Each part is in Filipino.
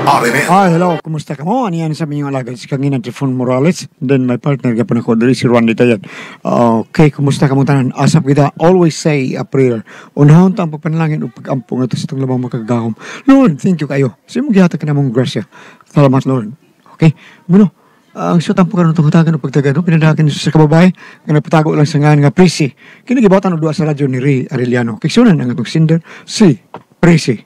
Hello. Kumusta ka mo? Ano yan sa inyong alagad? Si Kangina Trifon Morales. Then my partner ka pa na ko, dari si Juan Ditayan. Okay, kumusta ka mo tanan? Asap kita, always say a prayer. Unahon ta ang pagpanalangin o pag-ampong ito sa itong labang makagahom. Lord, thank you kayo. Sa mong gihata ka na mong grasya. Salamat, Lord. Okay, muna. Ang sutang po ka nung tunghutagan o pagtagan, no? Pinadakin sa kababay, nga nagpatago lang sa nga Presi. Kinagibatan o doa sa radyo ni Ray Arellano. Kiksunan ang itong sinder, si Presi.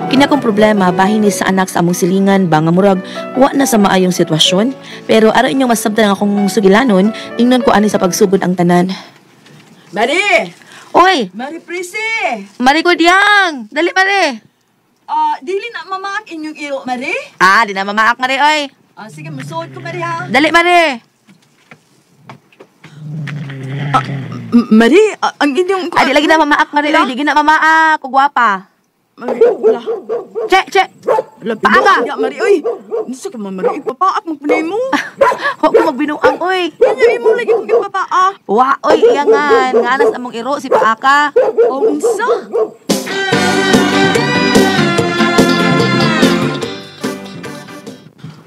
Kinakong problema bahin ni sa anak sa among silingan ba nga murag wa na sa maayong sitwasyon, pero araw inyong masabtan akong sugilanon ingnon ko ani sa pagsugod ang tanan. Mari! Oy, Mari Presi! Mari ko diyang. Dali Mari. Dili na mamaak inyong iro, Mari? Di na mamaak Mari oy. Sige, masuod ko, Mari, ha? Dali Mari. Mari, ang inyong... Di lagi na mamaak Mari oy, di na mamaak, kugwapa. Mari, wala. Che. Paaga. Ya, Mari, oy. Nasa ka, Mari, ipapaak mo panay mo. Huwag ko magbinuang oy. Kanya mo lagi kong ipapaak. Wa oy, iyangan. Nganas among iro si Paaka. Unsa?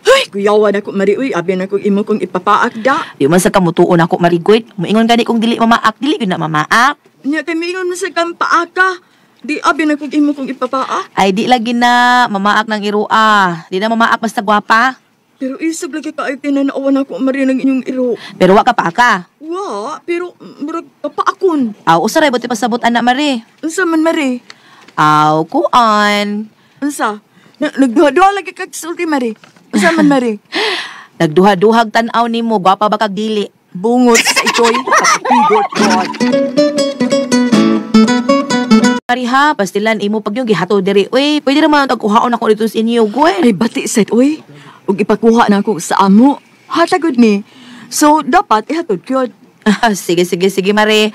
Ay, kuyawan ako, Mari, oy. Abi na kong imo kong ipapaak da. Di man sa kamutuon ako marigoy. Muingon gani kung dili mamaak, dili yun na mamaak. Nya kami ingon mo sa kang paaka. Di abi na kong imo kong ipapaak. Ay di lagi na mamaak ng irua. Di na mamaak basta gwapa. Pero isog lagi ka ay tinanawan ako, Mari, ng inyong iro. Pero wa ka Paaka. Wa, pero murag papaakon. Aw usaray buti pasabot anak Mari. Unsa man, Mari? Aw kuan. Unsa? Nagduha-duha lagi kag sulti, Mari. Unsa man, Mari? Nagduha-duhag tan-aw nimo, gwapa ba kag dili? Bungot sa itoy, kapigot God. Mari ha, pastilan imo pag yung gihato diri. Uy, pwede naman tagkuhaon ako dito sa inyo, gwen. Ay, bati set, uy. Ug ipakuha na ako sa amo. Hatagod ni. So, dapat ihatod kyod. Sige, Mari.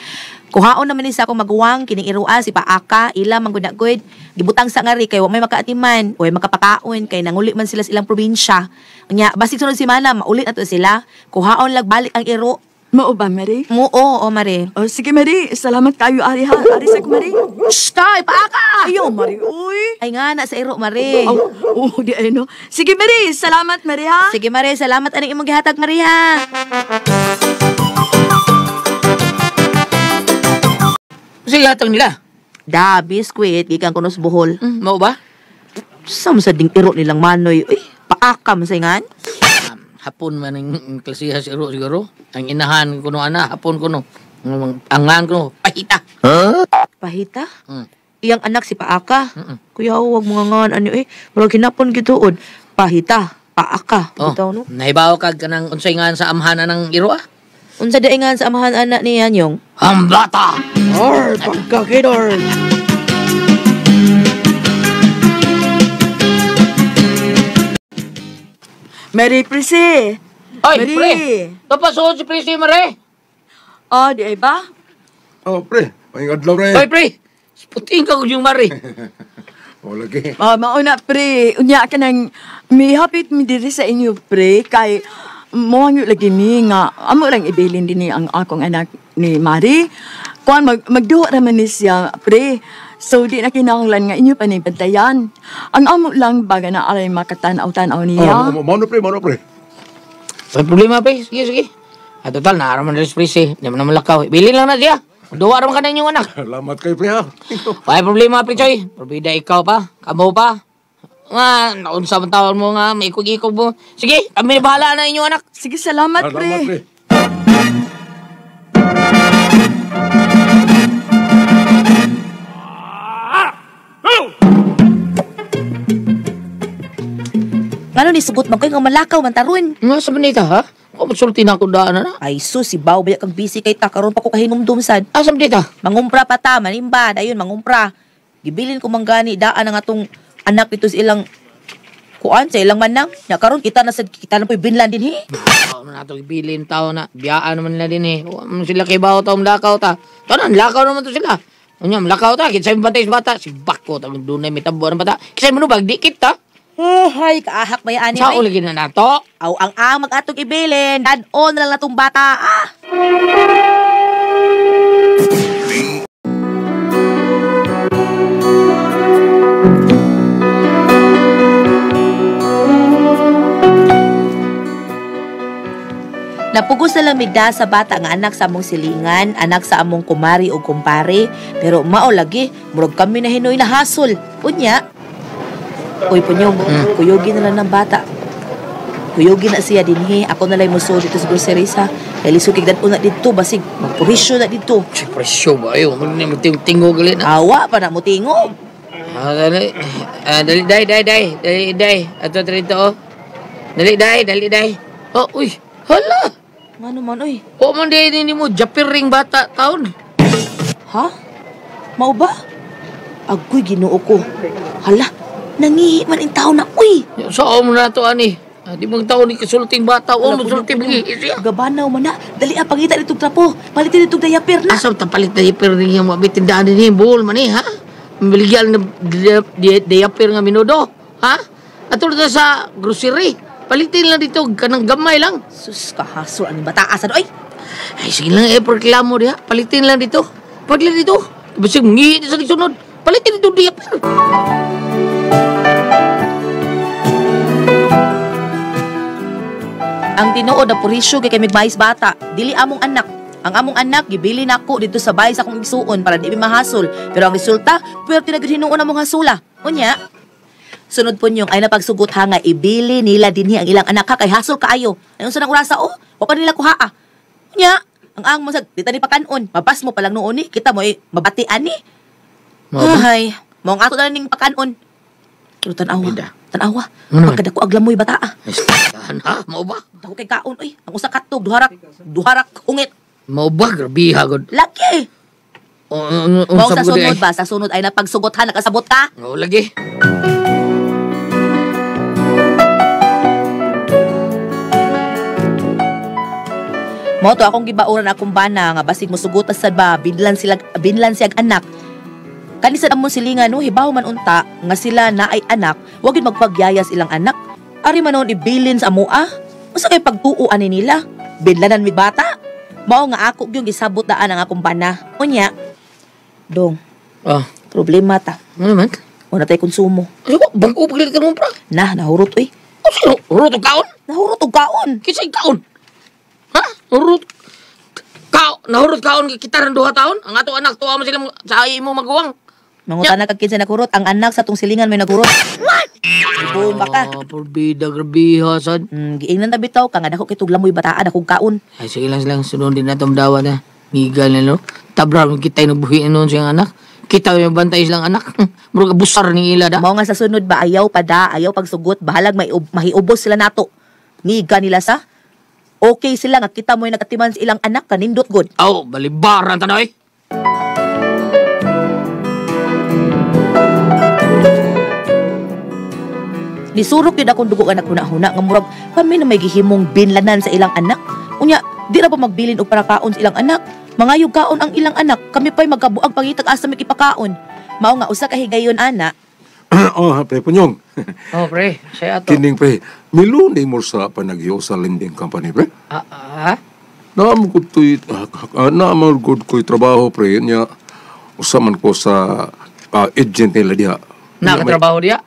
Kuhaon naman ni sa akong maguwang, kining irua, si Paaka, ila, manggunagod. Gibutang sa ngari, kay wa may makaatiman, o makapakaon, kay nanguli man sila silang probinsya. Nya, basig sunod si Mana, maulit na to sila. Kuhaon lag balik ang iro. Mao ba, Mari? Oo, Mari. Oh, sige, Mari. Salamat kayo, Ari, ha? Ari sa ko, Mari. Shh, kay, Paaka! Ayaw, Mari, uy. Ay nga na sa iro, Mari. Di ay, no. Sige, Mari. Salamat, Mari, ha? Sige, Mari. Salamat anong imong gihatag, Mari, ha? Sige, hatang nila. Da, biskwit, gikan kunos buhol. Mau ba? Sam sa ding iro nilang manoy. Uy, Paaka, masayngan. Hapon man ang klasiha siguro. Ang inahan ko no, hapon ko no. Ang ngan ko no, pahita. Pahita? Hmm. Iyang anak si Paaka. Kuya, huwag mga ngan, ano Walang kinapon gituod. Pahita, Paaka. Bitaw, no? Nahibaw kag kanang unsay ngan sa amhana ng iro ah. Unsa daing ngan sa amahan anak ni Yanyong? Ang bata! Pagkakidor! Mari, Presi. Ay, Mari. pre! Napasuod si pre si Mare! Di ay ba? Oh, pre. May adlaw pre. Ay, pre! Puting ka ko yung Mare! Lagi. Mauna, pre. Unya ka nang may hapit mi diri sa inyo, pre. Kay moangyo lagi mi nga amo lang ibilin din ni ang akong anak ni Mari. Kuan magduha raman ni siya, pre. So di na kinahanglan nga inyo pa ni bantayan. Ang amo lang baga na alay makatanaw-tanaw niya. Mano pre. May problema, pre. Sige. Total, naaraman rin si pre si. Hindi mo naman lakaw. Bilin lang na siya. Duwa raman ka na inyong anak. Salamat kayo pre ha. May problema, pre Choy. Probida ikaw pa. Kamo pa. Nga, naunsa man tawag mo nga. May ikog-ikog mo. Sige, kami bahala na inyong anak. Sige, salamat, pre. Salamat pre. Ngano ni sugot man kayo nga malakaw man taron. Nga sa manita, ha? Ako magsulti na ako daan na. Ay sus, si Bao baya kag busy kay ta karon pa ko kahingumdum sad. Sa manita? Mangumpra pa ta, manimba, dayon mangumpra. Gibilin ko manggani daan ang atong anak dito sa ilang kuan sa ilang manang. Nya karon kita na po'y binlan din Tao na nato ibilin tao na. Biyaan naman nila din sila kay baho taong lakaw ta. Tanan, lakaw naman to sila. Unya, lakaw ta. Kitsa yung bantay sa bata. Si Bak Ko tang dunay may tabo ng bata. Kisay mo no bag dikit ta. Hay, kaahak ba yan? Sa ulagi na nato. Aw, ang mag-atong ibilin. Dan-on na lang na tong bata. Napugos na lang migda sa bata nga anak sa among silingan, anak sa among kumari o kumpare. Pero mao lagi, murag kami na hinoy na hasol. Unya, uy, punyo, kuyogin na lang ng bata. Kuyogin na siya dinhi. Ako na lang muso dito sa grocery sa. Kaya lisukig na una dito. Basig, magpuhisyo na dito. Si presyo ba? Ayaw, magtingog ulit na. Awa pa na mo tingog. Dali. Dali. Ato trito, oh. Dali. Oh, uy. Hala. Ano man, uy? O man din mo, japiring bata taon. Ha? Mao ba? Agoy, ginoo ko. Hala, nangihi man ang tao na, uy! Saan mo na ito, ani? Di mong taon ni kasulting bata. O, masulting lagi. Gabanaw man na. Dali pangita nitong trapo. Palitin nitong diaper na. Asam tapalit na diaper rin yung mabitindaan din yung buhol man ha? Miligyan na diaper nga minudo, ha? At tulad na sa grocery. Palitin lang dito, kanang gamay lang. Sus, kahaso, ang bataasan, oy! Ay, sige lang, reklamo diha. Palitin lang dito. Paglan dito. Basig, ngihi sa sunod. Palitin dito diaper. Ang tinuod na purisyo kay kami mais bata, dili among anak. Ang among anak, gibili nako dito sa bahay sa akong isuon para di mi mahasol. Pero ang resulta, pwerte na hinuon among hasula. Unya, sunod po niyong ay napagsugot ha nga ibili nila dinhi ang ilang anak ha kay hasol kaayo. Ayun sa nang orasa wa pa nila kuhaa. Unya, ang masag dita ni pakanon, mapas mo pa lang noon ni kita mo mabatian ni. Ay, mong ato na ning pakanon. Pero tanawa. Magkadako aglamoy bata ah. Ha? Mau ba? Dako kay kaon oy. Ang usa katog duharak ungit. Mau ba? Grabe hagod. Laki. Mao sa sunod ba? Sa sunod ay napagsugot ha nakasabot ka? Oo, lagi. Mo to akong gibauran akong bana nga basig mosugutas sad ba binlan siyag anak. Kanisan among silingan no hibaw man unta nga sila na ay anak, wa gid magpagyayas ilang anak. Ari manon ibilin sa amoa. Usa kay pagtuuan ni nila? Binlanan mi bata. Mao nga ako gyud gisabot daan ang akong bana. Unya. Dong. Problema ta. Ano man? Una tay konsumo. Ano ba? Bago paglit ka mo pra? Nahurot oy. Ano? Hurot o kaon? Nahurot og kaon. Kisay kaon? Ha? Hurot? Nahurot kaon kita rin 2 taon? Ang ato anak, tuwa mo sila sa ay mo maguwang. Mangutan na kagkinsa nagurot. Ang anak sa tong silingan may nagurot. What? Ibuon ba ka? Porbida, grabe hasad. Giingnan na bitaw ka nga dako kitog lamoy bataan akong kaon. Ay, sige lang silang sunod din na itong dawa na. Migal na, no? Tabra, kita yung nabuhiin noon siyang anak. Kita yung bantay silang anak. Muro ka busar ni ila da. Mao nga sa sunod ba ayaw pagsugot, bahalag mahiubos sila nato. Niga nila sa okay sila nga kita mo yung nagatiman sa ilang anak kanindot god. Aw, balibaran tanoy. Nisurok yun akong dugo anak huna-huna nga murag kami na may gihimong binlanan sa ilang anak. Unya, di na pa magbilin og para kaon sa ilang anak. Mangayog kaon ang ilang anak, kami pa'y magabuang pangitag asa may ipakaon. Mao nga usa ka higayon ana. Pre Punyong. Pre, siya ato. Kining pre, milunay mo sa panagyo sa lending company, pre. Naamagod ko'y trabaho, pre. Nya, usaman ko sa agent nila diha. Nakatrabaho diya?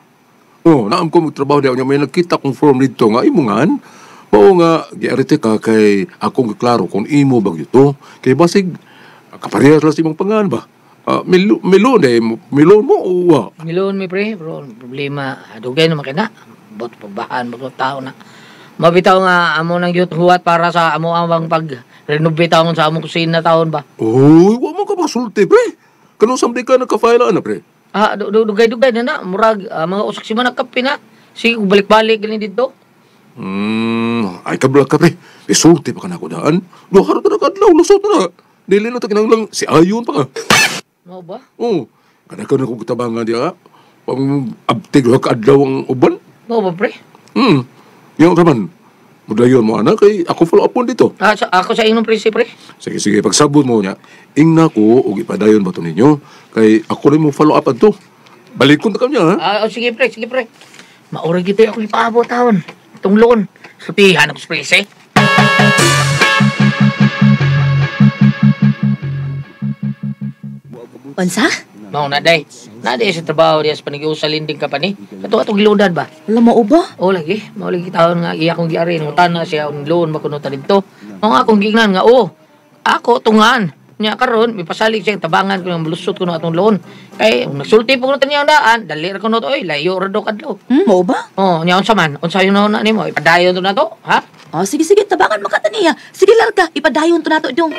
Naam ko magtrabaho diha. May nakita kong form dito nga, imungan. Mao nga, giarite ka kay akong klaro kung imo bagyo to. Kay basig, kaparehas lang si mong pangan ba? Milon mo uwa. Milon mi pre, bro. Problema, dugay na makina. Bot pagbahan, bot tao na. Mabitaw nga amo nang yut huwat para sa amo amang pag-renovate taon sa among kusina taon ba? Uy, wa mo ka masulti, pre. Kanong samdi ka nagka-file na, pre? Dugay-dugay na. Murag, mga usak si man nagkapi na. Sige, balik-balik ganun dito. Ay kablag ka, pre. Isulti pa ka na ako daan. Luharo na nakadlaw, lusot na. Dili na takinang lang si Ayon pa ka. Ano ba? Kada-kada kong katabangan diya. Pang abtig ka adlaw ang uban. Ano ba, pre? Yung raman. Mudayon mo, anak, kay ako follow up mo dito. Ako sa inyong pre. Sige, pagsabot mo niya, ingna ko, o ipadayon ba ito ninyo? Kay ako rin mo follow up ato. Balikon na kanya, ha? Sige, pre. Maurag ito ako ipaabot taon. Itong loan. Sutihan ako sa prese. Unsa? Mao naday sa trabaho diya sa panag-iusal lending company. Kato atong gilodan ba? Wala mo ba? O lagi, mao lagi taon nga iya kong giari ngutan na siya ang loan makunutan dito. Mao nga akong gingnan nga ako tungan. Nya karon mipasalig siya tabangan ko ng lusot ko ng atong loan. Kay nagsulti po ko niya daan, dali ra ko no oy, layo ra do kadlaw. Mo ba? Oh, nya unsa man? Unsa yun na nimo? Ipadayon to na to, ha? Oh, sige, tabangan makataniya. Sige, larga, ipadayon to nato dong.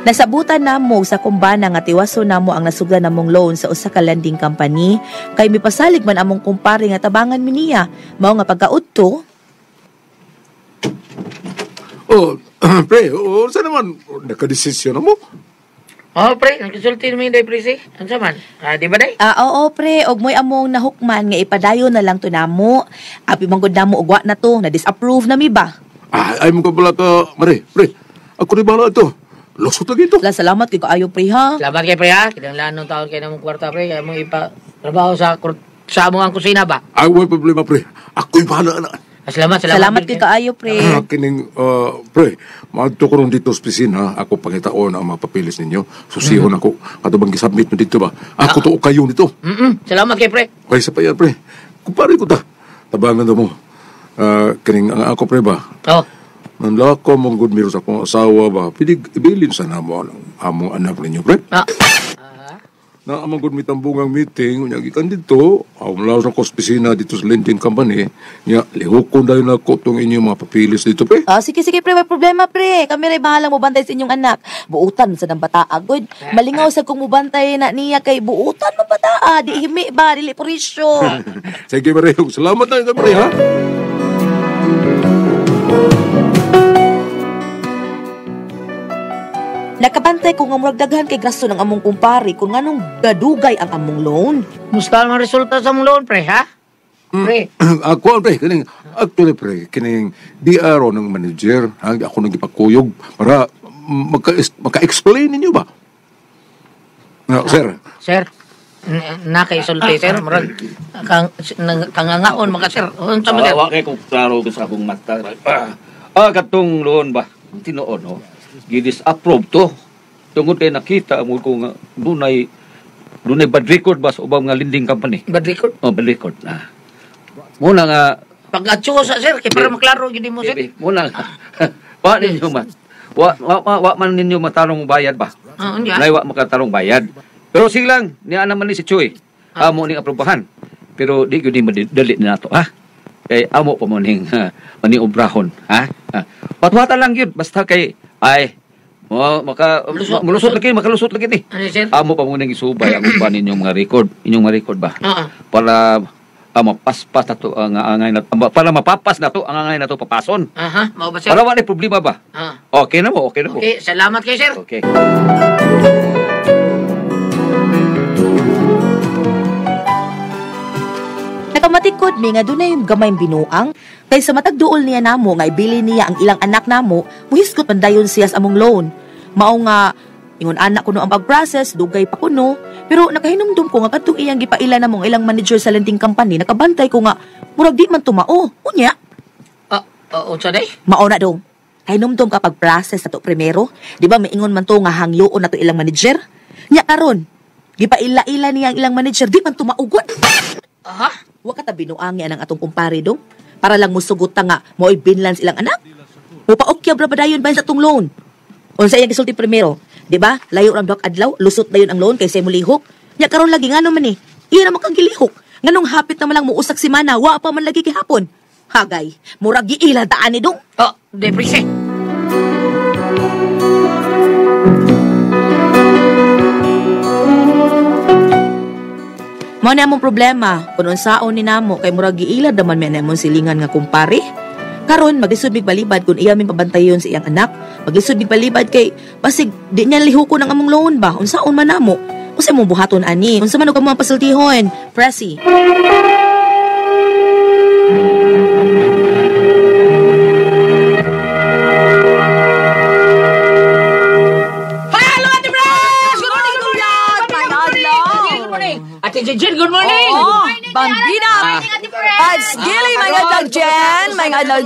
Nasabutan namo sa kumbana nga tiwaso namo ang nasugdan namong loan sa usa ka lending company kay mipasalig man among kumpare nga tabangan mi niya mao nga pagkaudto. Pre, saan naman nakadesisyon mo? Oh, pre, nagsulti naman yung day, pre, si. Unsa man? Di ba, day? Oo, pre, og moy among nahukman nga ipadayon na lang to namo. Api manggod namo ugwa na to, na disapprove na mi ba? Ay mo ka pala ka, Mare, pre, ako rin bahala ito. Lusot lagi ito. Salamat kay kaayo pre ha. Salamat kay pre, ha? Kinanglan nung taon kayo namang kwarta, pre. Kaya mo ipa-trabaho sa among ang kusina ba? Ay, wala problema, pre. Ako'y bahala na. Salamat Kay kaayo pre. Kining, pre, maadto ko rin dito sa opisina. Ako pangitaon ang mga papilis ninyo. Susihon ako. Kato bang gisubmit mo dito ba? Ako to o kayo nito. Salamat kay pre. Kaya sa payan, pre. Kumpare ko ta. Tabangan na mo. Kining, ang ako, pre ba? Oh. Nanlako mong good mirror sa akong asawa ba? Pidig, ibilin sa namo ang among anak ninyo, pre. Na amang good mitambungang meeting, unya gikan dito, ang laos ng opisina dito sa lending company, nya lihokon dahil na ko itong inyong mga papilis dito, pre. Sige pre, may problema pre. Kami rin bahalang mubantay sa inyong anak. Buutan sa ng bataa, good. Malingaw sa kung mubantay na niya kay buutan mo bataa. Di himi ba, dili purisyo. Sige, Mare. Salamat na kami, ha? Nakabantay ko nga murag daghan kay graso ng among kumpare kung nganong gadugay ang among loan. Musta ang resulta sa mong loan, pre, ha? Pre. Ako, pre, actually, pre, kining DRO ng manager, ako nang ipagkuyog para maka-explain ninyo ba? Sir. Sir, nakaisulti, sir. Murag, kangangaon maka, sir. Unsa man, sir? Wakay kung klaro ko sa akong mata. Katong loan ba? Tinuon, no? Gidis-approve to. Tungod kay nakita mo ko nga dunay bad record ba sa ubang nga lending company. Bad record? Bad record na. Muna nga Pag-atsusa, sir, kay para maklaro gid mo, sir. muna nga. Wa ninyo man. Wa man ninyo matarong bayad ba? Unya. Nay wa makatarong bayad. Pero sige lang, niya naman ni si Choy. Amo ning aprobahan. Pero di gyud madali na nato, ha? Kay amo pa mo ning maning obrahon, ha? Watwata lang yun basta kay makalusot lagi ni. Ano, sir? Amo pa mo ning isubay ang uban ninyong mga record, ba? Oo. Para mapaspas na to ang angay na para mapapas na to ang angay na to papason. Mao ba, sir? Para wala problema ba? Okay na mo. Okay, salamat kay sir. Okay. Nakamatikod mi nga dunay gamay binuang kay sa matag duol niya namo nga ibili niya ang ilang anak namo, muhisgot man dayon siya sa among loan. Mao nga ingon anak kuno ang pag-process, dugay pa kuno, pero nakahinumdum ko nga kadtong iyang gipaila namong ilang manager sa lending company, nakabantay ko nga murag di man tumao. Unya. Unsa day? Mao na dong. Hinumdum ka pag-process nato primero. Di ba maingon man to nga hangyoon nato ilang manager? Nya karon, gipaila-ila niya ang ilang manager, di man tumaugon. Wa ka ta binuangi ang atong kumpare dong. Para lang musugot ta nga mo binlans ilang anak. Mupaokya bra dayon ba sa atong loan? Unsa iyang gisulti primero? Di ba? Layo ram dok adlaw, lusot dayon ang loan kay say mulihok. Nya karon lagi ngano man ni? Iya naman kang gilihok. Nganong hapit na lang mo usak si mana, wa pa man lagi gihapon. Hagay, murag giila daan ni dong. Deprese. Mao na among problema, kung unsaon ni namo kay murag giila daman may namon silingan nga kumpare. Karon maglisod mig balibad kung iya min pabantayon sa iyang anak. Maglisod mig balibad kay basig di niya lihukon ang among loan ba. Unsaon man namo? Unsa mo buhaton ani? Unsa man og among pasultihon? Pressy. Dili, mga adlaw mga adlaw.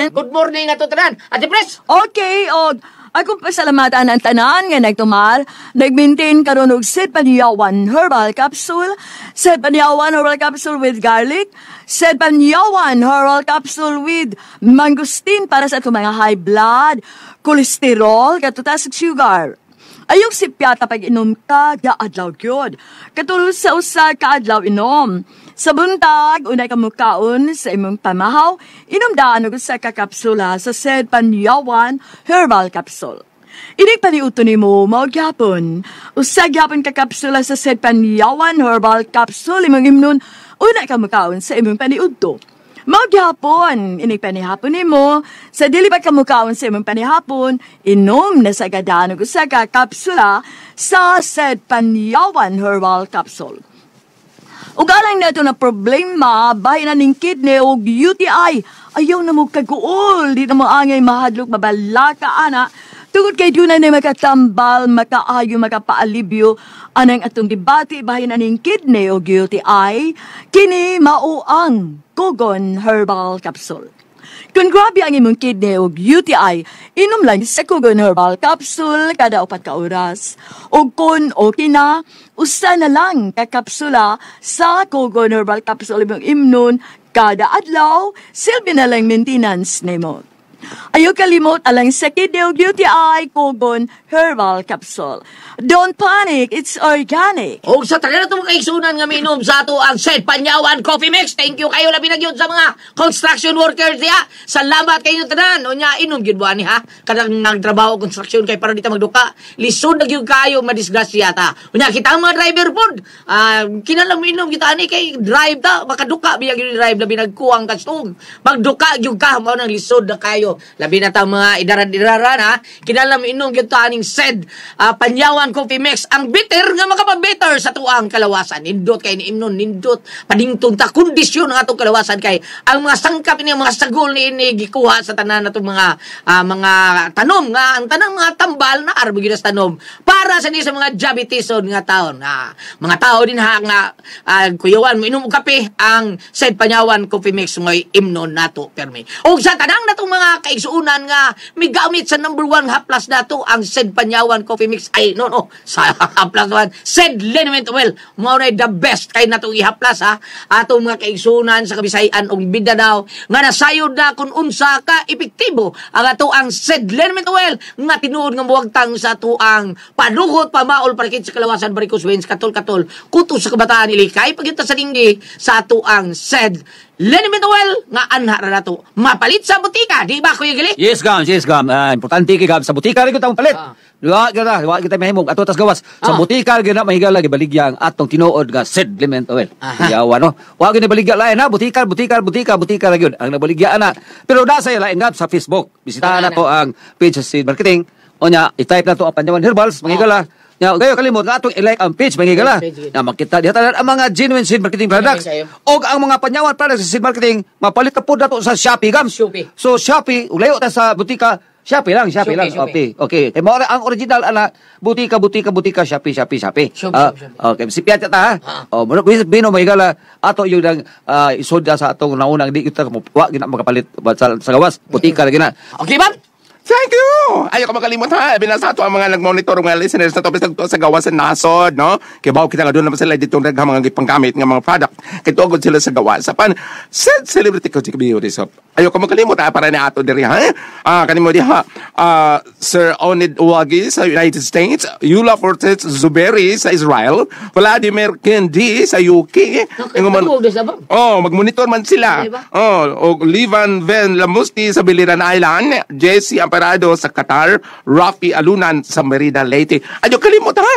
Good morning ato tanan. Ate Pres. Okay, og akong pasalamatan ang tanan nga nagtumar, nagmintin karon og Set Panyawan Herbal Capsule, Set Panyawan Herbal Capsule with garlic, Set Panyawan Herbal Capsule with mangosteen para sa itong mga high blood, cholesterol, katutas ug sugar. Ayong sipyata pag inom ka, gaadlaw gyud. Katulad sa usa ka adlaw inom. Sa buntag, unay ka mukaon sa imong pamahaw, inom daan og usa ka kapsula sa Set Panyawan Herbal Capsule. Inig paniuto ni mo, magyapon. Usa gyapon ka kapsula sa Set Panyawan Herbal Capsule, imong imnon, unay ka mukaon sa imong paniudto. Magyapon, inig panihapon ni mo, sa dili ba kamukaon sa imong panihapon, inom na sa gadanog sa ka kapsula sa Set Panyawan Herbal Capsule. Ugalang na ito na problema, bahay na ning kidney o UTI, ayaw na mo kaguol, di na mo angay mahadlok, mabalaka, ana. Tungod kay doon na makatambal, makaayo, makapaalibyo, anang atong debate, bahay na ning kidney o UTI, kini mauang Kogon Herbal Capsule. Kung grabe ang imong kidney o UTI, inom lang sa Kogon Herbal Capsule kada 4 ka oras. O kung okay na, usa na lang kakapsula sa Kogon Herbal Capsule imong imnon kada adlaw, silbi na lang maintenance nimo. Ayaw kalimot alang sa kidney o UTI Kogon Herbal Capsule. Don't panic, it's organic. O sa tagal na itong kaigsunan nga minom sa ato ang Set Panyawan Coffee Mix. Thank you kayo labi nagyod sa mga construction workers diya. Salamat kayo tanan. O niya, inom gyud buwan ni ha. Kadang nagtrabaho construction kay para dito magduka. Lisod na gyud kayo madisgrasya ta. O niya, kita ang mga driver pod. Kinalang minom kita ani kay drive ta. Makaduka biyag yung drive labi nagkuwang kastong. Magduka gyud ka. Mao nang lisod na kayo. Labi na ta mga idaran-idaran ha. Kinalang minom gyud ta aning Set Panyawan Coffee Mix, ang bitter nga makapabetter sa tuang kalawasan. Nindot kay ni imnon, nindot padington ta kondisyon ng atong kalawasan kay ang mga sangkap ini mga sagol ni ini gikuha sa tanan natong mga tanom nga ang tanang mga tambal na arbo gyud sa tanom para sa ni sa mga diabetison nga taon. Mga tao din ha nga kuyawan mo inom og kape ang Set Panyawan Coffee Mix ngoy imnon nato permi. Og sa tanang natong mga kaigsuunan nga migamit sa number 1 haplas nato ang Set Panyawan Coffee Mix ay no sa haplas man Set Liniment Oil mao na the best kay natong ihaplas ha atong mga kaigsunan sa Kabisayan og Mindanao nga nasayod na kung unsa ka epektibo ang ato ang Set Liniment Oil nga tinuod nga muwagtang sa ato ang padugot pamaol parakit sa kalawasan varicose veins katol kuto sa kabataan ilikay pagyud sa dinggi sa ato ang Set Liniment Oil nga anha ra nato mapalit sa butika di ba Kuya Gali? Yes, Gam. Importante kay Gam. Sa butika rin ko tawong palit. Wa kita mahimog ato tas gawas. Sa butika rin na mahigala gibaligya ang atong tinuod nga Set Liniment Oil. Yawa no. Wa gyud baligya lain ha. Butika ra gyud ang nabaligya ana. Pero nasa lain Gam sa Facebook. Bisitahan nato ang page sa Seed Marketing. Onya, i-type nato ang Panyawan Herbals mahigala. Nya gayo kalimot nga atong i-like ang page mahigala. Na makita diha tanan ang mga genuine Seed Marketing products. Og ang mga Panyawan products sa Seed Marketing mapalit na pud nato sa Shopee Gam. So Shopee ulayo ta sa butika Shopee lang. Okay. Kay mao ang original ana butika Shopee. Okay, sipiat ta ha. Oh, mo bino mahigala ato yung nang isod sa atong naunang di kita wa gina makapalit sa gawas butika lagi na. Okay, ma'am. Thank you! Ayaw ka makalimot ha. Binasa ito ang mga nag-monitor mga listeners na topis sa gawa sa nasod, no? Kaya bago kita nga doon naman sila dito ng mga panggamit ng mga product. Kaya tuwagod sila sa gawa. Sa pan, celebrity ko si Kabiyo Rizop. Ayaw ka makalimot ha. Para na ato diri ha. Kanimo di ha. Sir Onid Uwagi sa United States. Yula Fortes Zuberi sa Israel. Vladimir Kendi sa UK. Mag-monitor man sila. O Livan Ven Lamusti sa Biliran Island. Jesse Amparado sa Qatar, Rafi Alunan sa Merida, Leyte. Adyo kalimot ha!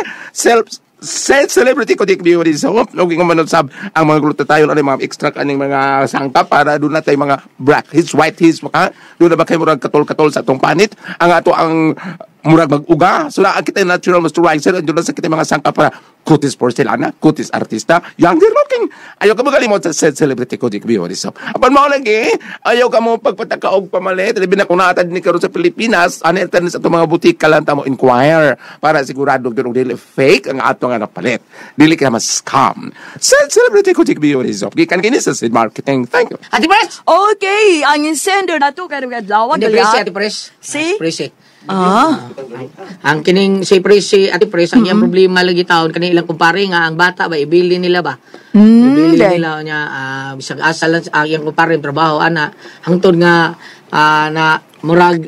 Celebrity ko dik biyo din sa huwag yung manusab ang mga gluto tayo ano mga extract aning mga sangkap para doon na tayo mga black his white his doon na ba kayo murag katol-katol sa itong panit ang ato ang murag mag-uga. So na kita natural moisturizer, andun lang sa kita mga sangka para kutis porcelana, kutis artista, younger looking. Ayaw ka magalimot sa said celebrity ko, di kabiyo. Apan mo lagi, ayaw ka mo pagpatakaog pamalit. Labi na kung naatad ni karon sa Pilipinas, ano internet sa itong mga butik kalanta mo inquire para sigurado kung dili fake ang ato nga napalit. Dili ka mas-scam. Said celebrity ko, di kabiyo. Gikan kini sa Sid Marketing. Thank you. Ate Pres! Okay, ang sender na to karong adlaw Ate Pres, Ate Pres. Si? Ate Pres, Ah, ang kining si Pres, si Ate Pres, ang iyang problema lagi taon, kaning ilang kumpare nga, ang bata ba, ibili nila ba? Ibili nila niya, bisag asal lang, ang iyang kumpare, trabaho, ana, hangtod nga, na murag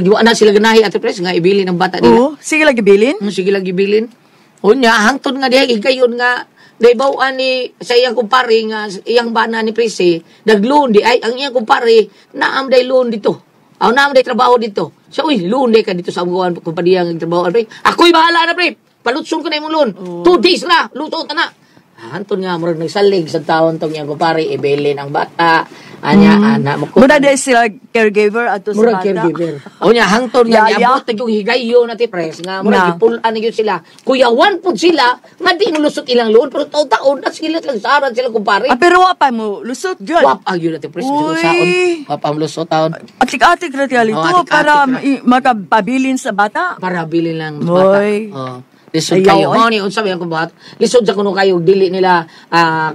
iwa na sila ganahi, Ate Pres, nga ibili ng bata nila. Oo, sige lagi bilin. Sige lagi bilin. O niya, hangtod nga diha, igayon nga, naibawaan ni sa iyang kumpare nga, iyang bana ni Presi, nag-loan di, ay, ang iyang kumpare, naam day loan dito. Naam day trabaho dito. Siya, uy, loan day ka dito sa amuan, kumpanya ang trabaho. Ako'y bahala na, pre. Palutson ko na yung loan. 2 days na, luto ka na. Hantun nga, murag nagsalig sa taon tong iyang kumpare, ibelin ang bata, anak mo ko. Muna dahil sila caregiver ato sa Murag bata. caregiver. O niya, hangtod nga, Yaya. niabot na yung higayo na ti Pres, nga murag Na. ipulan na yun sila. Kuyawan po sila, nga di nulusot ilang loan, pero taon-taon na sila lang saran sila kumpare. Pero wapa mo, lusot yun. Wap, yun na ti Pres, Uy. saon. Wap ang lusot taon. Atik-atik na tiyali Oo, to atik-atik para na. makapabilin sa bata. Para bilin lang sa Moy. bata. Oh. Lisod Ayaw, kayo. ay. Mo ni unsa ba yung kubat? Lisod sa kuno kayo dili nila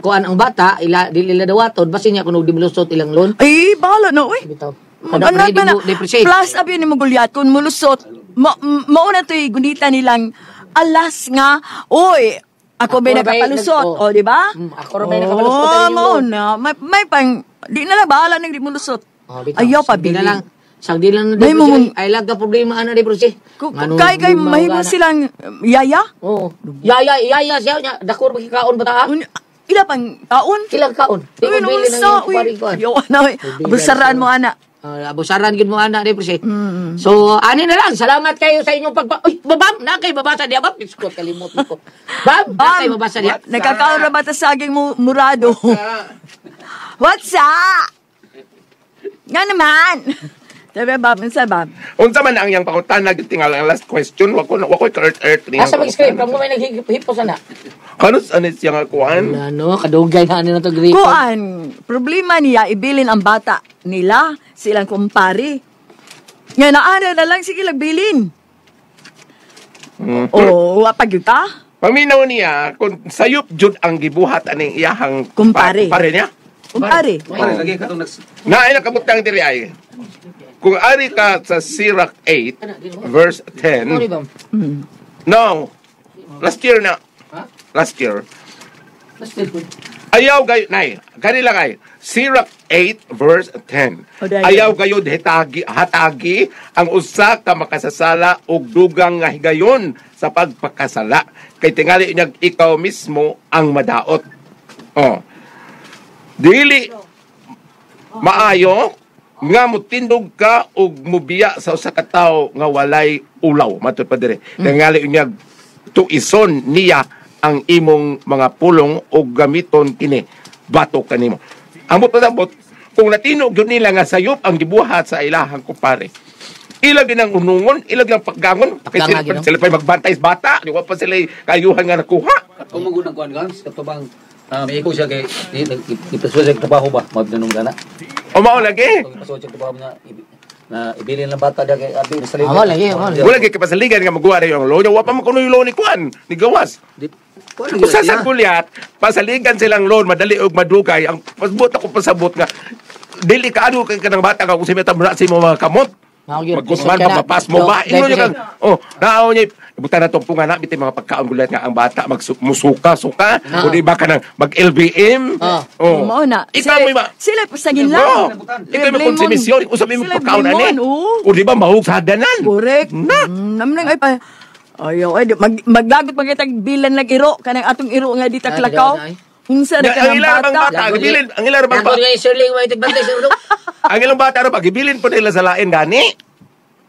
kuan ang bata, dili nila dawaton basin niya kuno di mulusot ilang loan. Ay, bahala na, uy. Bitaw. Anak na, plus abi ni magulyat kung mulusot, mauna to'y gunita nilang alas nga, oy, ako ba nakapalusot, o, di ba? Ako ra may nakapalusot Oh, yung loan. mauna, may pang, di na lang, bahala nang di mulusot. Ayaw pa, Di na bili. lang. Sagdi lang na May di mong- ay lag ka problema ana di Bruce. Kay mahimo silang yaya? Oo. Yaya siya nya dakor magkikaon ba ta? Ila pang taon? Ilang kaon? Di Uy, ko bili ng sa, iyong kuwaring kuan. Yawa na, uy. Abusaran mo, ana. Abusaran gid mo ana di Bruce. So ani na lang, salamat kayo sa inyong Uy, babam na kay babasa diya bab. Biskot kalimot ko. Bam, na kay babasa diya. Nagkakaon ra ba ta saging murado? What's up? Nga naman. Sabi, Bob, unsa, Bob? Unsa man ang iyang pangutan nagtingal ang last question, wako earth niya. Asa mag-script, mo may naghihipos ana. Kanus anis siya nga kuan? Ano, kadugay na na to grade. Kuan, problema niya, ibilin ang bata nila, silang kumpari. Nga naana na lang, sige, lagbilin. O, wapag yun ta? Paminaw niya kung sayop jud ang gibuhat aning iyahang Kumpare. kumpare niya. Kumpari. Pare lagi ka tong Na ay nakabutang diri ay. Kung ari ka sa Sirach 8 verse 10. No. Last year na. Last year. Ayaw gayo nay. Gani lang ay. Sirach 8 verse 10. Ayaw gayo hatagi ang usa ka makasasala og dugang nga higayon sa pagpakasala. Kay tingali niya ikaw mismo ang madaot. Oh. Dili maayo nga mutindog ka og mubiya sa usa ka tawo nga walay ulaw matud pa dire. Tingali niya tuison niya ang imong mga pulong o gamiton kini batok kanimo. Amot pasabot kung natino gyud nila nga sayop ang gibuhat sa ilahang kumpare. Ilag ang unungon, ilag ang paggangon. Paggangon, Sila pa magbantay sa bata, di pa sila kayuhan nga nakuha. Kung magunang kuan guns, katubang may ikaw siya kay ipaswa siya trabaho ba? Mabinanong gana. O mao lagi. Kung ipaswa siya trabaho na ibilin lang bata diya kay abi sa libo. Amo lagi, amo. Wala kay kapasaligan nga magawa na yung loan. Wa pa mo kuno yung loan ni Kuan, ni Gawas. Kung sa kulyat, pasaligan silang loan, madali og madugay. Ang pasabot ako pasabot nga, dili ka ano kay kanang bata ka kung si Meta Mura si mga kamot. Magkusman, pagpapas mo ba? Ino niya kang, naaw niya, ibutan na itong punga na, bitin mga pagkaon gulat nga ang bata, magmusuka, o di ba ka nang mag-LBM? Mao na. Ikaw mo ba? Sila pasagin lang. Ikaw mo konsumisyon, usapin mo Sila pagkaon ani. blimon, oo. O di ba mahugsadan Correct. Naman ay pa. Ayaw, ay, maglagot magkitag bilan lang iro, kanang atong iro nga dita klakaw. Unsa na Ang kanang ilang bang bata. bata, gibilin, ang ilang bang Ako bata, nga Shirley may tigbantay sa ulo. ang ilang bata ro ba, gibilin po nila sa lain gani.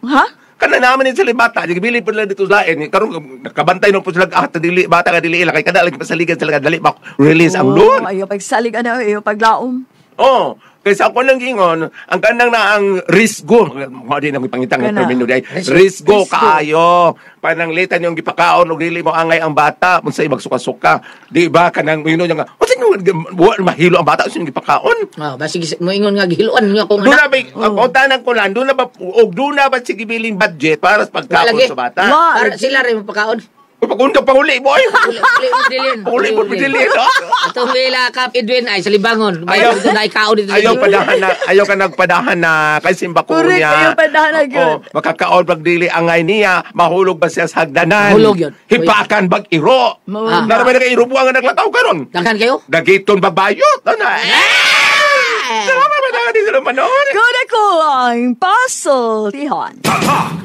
Ha? Kana naman din sila bata, gibilin po nila dito sa lain. Karon nakabantay nung po sila dili bata ka dili ila kay kada lagi pasaligan sila dali ba release ang loan. Ayaw pagsalig ano, ayaw paglaom. Oh, Kaysa ako lang gingon, ang kanang na ang risgo. Mo din ang ipangitang ng Kana. termino day. Risgo. Risgo kaayo. Pananglitan yung gipakaon og dili mo angay ang bata unsay magsuka-suka. Di ba kanang mingon nga, unsay mahilo ang bata unsay gipakaon? Basig mo ingon nga gihiluan niya kung Doon na anak. ba, ang tanan ko lang, doon na ba, og doon na ba sige biling budget para sa pagkaon Lagi. sa bata? Para sila rin mapakaon. Pagkunda panguli, boy! Uli mo dilin. Panguli mo padili, no? Atong wala ka Edwin ay sa libangon. May Ayaw. dito na ikaon dito. Ayaw ka nagpadahan na kay simba ko Correct, niya. ayaw padahan na yun. Makakaon pag dili angay niya, mahulog ba siya sa hagdanan? Mahulog yun. Hipakan bag iro. Ah. Naramay na kay iro buwang nga naglakaw karon. Daghan kayo? Dagiton bagbayot. Ano? Salamat ba na dito naman noon? Kuna ko ang puzzle, Tihon. Tatak